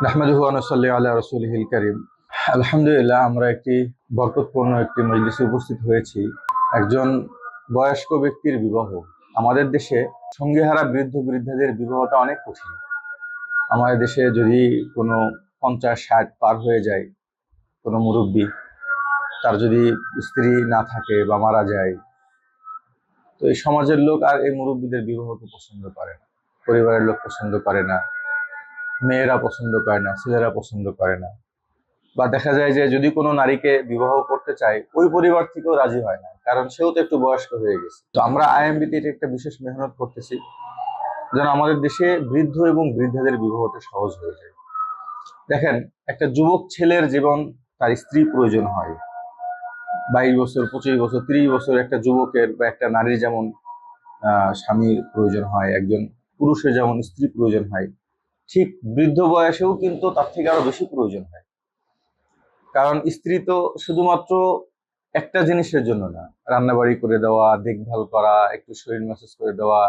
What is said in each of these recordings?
নাহমাদুহু ওয়া নুসাল্লি আলা রাসূলিহিল কারীম। আলহামদুলিল্লাহ, আমরা একটি বরকতপূর্ণ একটি মজলিসে উপস্থিত হয়েছি। একজন বয়স্ক ব্যক্তির বিবাহ। আমাদের দেশে সঙ্গীহারা বৃদ্ধ বৃদ্ধাদের বিবাহটা অনেক কঠিন। আমাদের দেশে যদি কোনো 50-60 পার হয়ে যায় কোনো মুরব্বী, তার যদি স্ত্রী না থাকে বা মারা যায়, তো এই সমাজের লোক আর এই মুরব্বীদের বিবাহকে পছন্দ করে না। পরিবারের লোক পছন্দ করে না, মেয়েরা পছন্দ করে না, ছেলেরা পছন্দ করে না। বা দেখা যায় যে যদি কোনো নারীকে বিবাহ করতে চায়, ওই পরিবার থেকেও রাজি হয় না, কারণ সেও তো একটু বয়স্ক হয়ে গেছে। তো আমরা আইএমবিতে এটা একটা বিশেষ মেহনত করতেছি যেন আমাদের দেশে বৃদ্ধ এবং বৃদ্ধাদের বিবাহটা সহজ হয়ে যায়। দেখেন, একটা যুবক ছেলের জীবন তার স্ত্রী প্রয়োজন হয়। 22 বছর, 25 বছর, 30 বছর একটা যুবকের বা একটা নারীর যেমন স্বামীর প্রয়োজন হয়, একজন পুরুষের যেমন স্ত্রী প্রয়োজন হয়, ঠিক বৃদ্ধ বয়সেও কিন্তু তার থেকে আরো বেশি প্রয়োজন হয়। কারণ স্ত্রী তো শুধুমাত্র একটা জিনিসের জন্য না, রান্নাবাড়ি করে দেওয়া, দেখভাল করা, একটু শরীর ম্যাসাজ করে দেওয়া,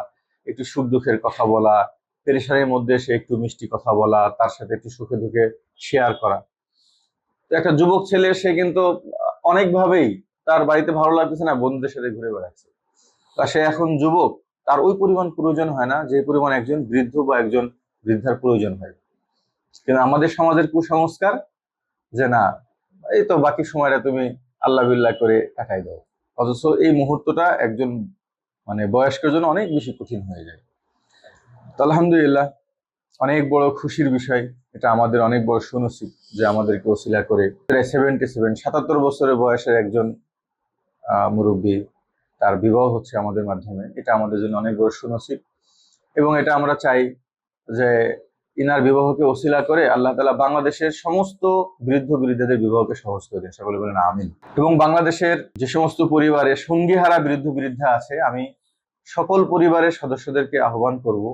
একটু সুখ দুঃখের কথা বলা, পেরেশানির মধ্যে সে একটু মিষ্টি কথা বলা, তার সাথে একটু সুখে দুঃখে শেয়ার করা। তো একটা যুবক ছেলে সে কিন্তু অনেকভাবেই তার বাড়িতে ভালো লাগতেছে না, বন্ধুদের সাথে ঘুরে বেড়াচ্ছে, তা সে এখন যুবক, তার ওই পরিমাণ প্রয়োজন হয় না যে পরিমাণ একজন বৃদ্ধ বা একজন বৃদ্ধার প্রয়োজন হয়। কিন্তু আমাদের সমাজের কুসংস্কার যে না, এই তো বাকি সময়টা তুমি আল্লাহ বিল্লাহ করে কাটাই দাও, অথচ এই মুহূর্তটা একজন বয়স্কের জন্য অনেক বেশি কঠিন হয়ে যায়। তো আলহামদুলিল্লাহ, অনেক বড় খুশির বিষয়, এটা আমাদের অনেক বড় সুনসিব যে আমাদেরকে ওসিলা করে প্রায় 77 বছরের বয়সের একজন মুরব্বী, তার বিবাহ হচ্ছে আমাদের মাধ্যমে। এটা আমাদের জন্য অনেক বড় সুনসিব, এবং এটা আমরা চাই যে ইনার বিবাহকে ওসিলা করে আল্লাহ তাআলা বাংলাদেশের সমস্ত বৃদ্ধ বৃদ্ধাদের বিবাহকে সহজ করে দেন। সকলে বলেন আমিন। এবং বাংলাদেশের যে সমস্ত পরিবারে সঙ্গীহারা বৃদ্ধ বৃদ্ধা আছে, আমি সকল পরিবারের সদস্যদেরকে আহ্বান করব,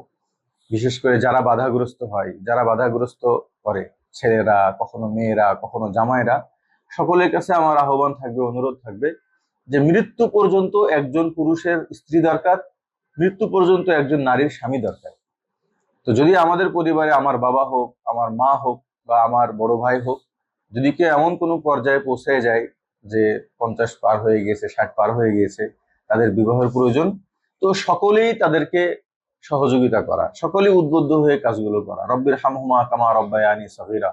বিশেষ করে যারা বাধাগ্রস্ত হয়, যারা বাধাগ্রস্ত করে, ছেলেরা, কখনো মেয়েরা, কখনো জামাইরা, সকলের কাছে আমার আহ্বান থাকবে, অনুরোধ থাকবে যে মৃত্যু পর্যন্ত একজন পুরুষের স্ত্রী দরকার, মৃত্যু পর্যন্ত একজন নারীর স্বামী দরকার। তো যদি আমাদের পরিবারে আমার বাবা হোক, আমার মা হোক, বা আমার বড় ভাই হোক, যদি কেউ এমন কোনো পর্যায়ে পৌঁছে যায় যে 50 পার হয়ে গেছে, 60 পার হয়ে গিয়েছে, তাদের বিবাহের প্রয়োজন, তো সকলেই তাদেরকে সহযোগিতা করা, সকলেই উদ্বুদ্ধ হয়ে কাজগুলো করা। রব্বির হামহুমা কামা রব্বায়ানি সগীরা।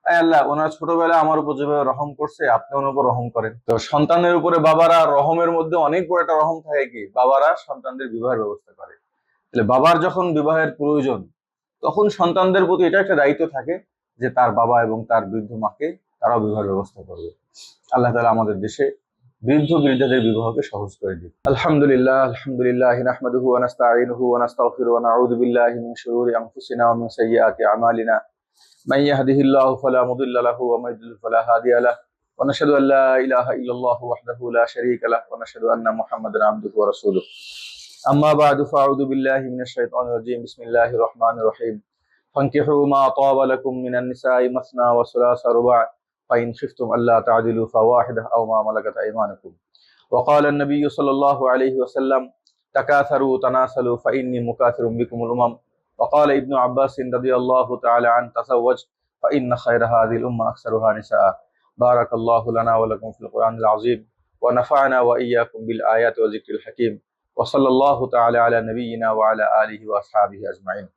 আয় আল্লাহ, ওনার ছোটবেলায় আমার উপর যেভাবে রহম করছে, আপনি ওনার উপর রহম করেন। তো সন্তানের উপরে বাবারা রহমের মধ্যে অনেক বড় একটা রহম থাকে, কি বাবারা সন্তানদের বিবাহের ব্যবস্থা করে। তাহলে বাবার যখন বিবাহের প্রয়োজন, তখন সন্তানদের প্রতি এটা একটা দায়িত্ব থাকে যে তার বাবা এবং তার বৃদ্ধ মাকে তারাও বিবাহের ব্যবস্থা করবে। আল্লাহ তাআলা আমাদের দেশে বৃদ্ধ বৃদ্ধাদের বিবাহকে সহজ করে দিন। আলহামদুলিল্লাহ, আলহামদুলিল্লাহ, নাহমাদুহু ওয়া নাস্তাঈনুহু ওয়া নাস্তাগফিরুহু ওয়া নাউযু বিল্লাহি মিন শুরুরি আনফুসিনা ওয়া মিন সাইয়্যাতি আমালিনা। মান ইয়াহদিহিল্লাহু ফালা মুদিল্লা লাহু ওয়া মান ইউদ্লিল ফালা হাদিয়া লাহু। ওয়া নাশহাদু আল লা ইলাহা ইল্লাল্লাহু ওয়াহদাহু লা শারীকা লাহু ওয়া নাশহাদু আন্না মুহাম্মাদান আবদুহু ওয়া রাসূলুহু। আম্মা বা'দু ফাআউযু বিল্লাহি মিনাশ শাইতানির রাজীম। বিসমিল্লাহির রহমানির রহিম। ফানকিহু মা তাবা লাকুম মিনান নিসাই মাসনা ওয়া সুলাসা রুবা', ফাইন খিফতুম আল্লা তা'দিলু ফাওয়াহিদাহ আও মা মালাকাত আইমানুকুম। ওয়া ক্বালা an-নাবিয়্যু সাল্লাল্লাহু আলাইহি ওয়াসাল্লাম, তাকাসারু তানাসালু ফাইন্নী মুকাথিরুম বিকুমুল উমাম। ওয়া ক্বালা ইবনু আব্বাস রাদিয়াল্লাহু তাআলা আন, তাযাওয়াজ ফাইন্না খায়রা হাযিহিল উম্মাহ আকসারুহা নিসাআ। বারাকাল্লাহু লানা ওয়া লাকুম ফিল কুরআনিল আযীম ওয়া নাফা'না ওয়া ইয়্যাকুম বিল আয়াতি ওয়া যিকরিল হাকীম। ওয়া সাল্লাল্লাহু তাআলা আলা নাবিয়্যিনা ওয়া আলা আলিহি ওয়া আসহাবিহি আজমাইন।